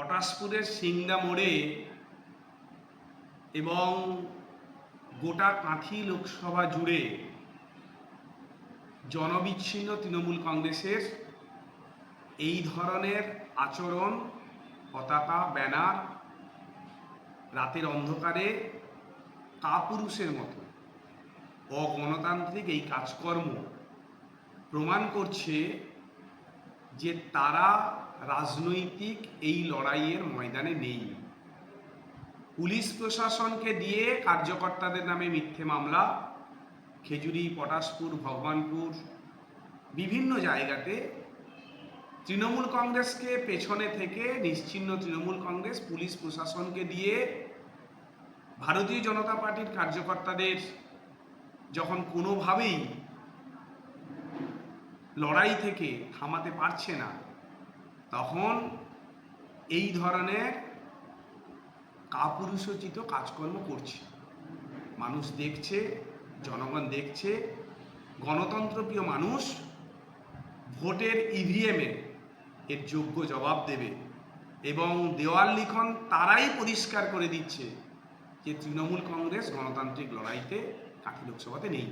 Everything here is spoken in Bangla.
পটাশপুরের সিংড়া মোড়ে এবং গোটা কাঁথি লোকসভা জুড়ে জনবিচ্ছিন্ন তৃণমূল কংগ্রেসের এই ধরনের আচরণ, পতাকা, ব্যানার, রাতের অন্ধকারে কাপুরুষের মতো অগণতান্ত্রিক এই কাজকর্ম প্রমাণ করছে যে তারা রাজনৈতিক এই লড়াইয়ের ময়দানে নেই। পুলিশ প্রশাসনকে দিয়ে কার্যকর্তাদের নামে মিথ্যে মামলা, খেজুরি, পটাশপুর, ভগবানপুর বিভিন্ন জায়গাতে তৃণমূল কংগ্রেসকে পেছনে থেকে নিশ্চিহ্ন তৃণমূল কংগ্রেস পুলিশ প্রশাসনকে দিয়ে ভারতীয় জনতা পার্টির কার্যকর্তাদের যখন কোনোভাবেই লড়াই থেকে থামাতে পারছে না, তখন এই ধরনের কাপুরুষোচিত কাজকর্ম করছে। মানুষ দেখছে, জনগণ দেখছে, গণতন্ত্রপ্রিয় মানুষ ভোটের ইভিএমে এর যোগ্য জবাব দেবে এবং দেওয়াল লিখন তারাই পরিষ্কার করে দিচ্ছে যে তৃণমূল কংগ্রেস গণতান্ত্রিক লড়াইতে কাঁথি লোকসভাতে নেই।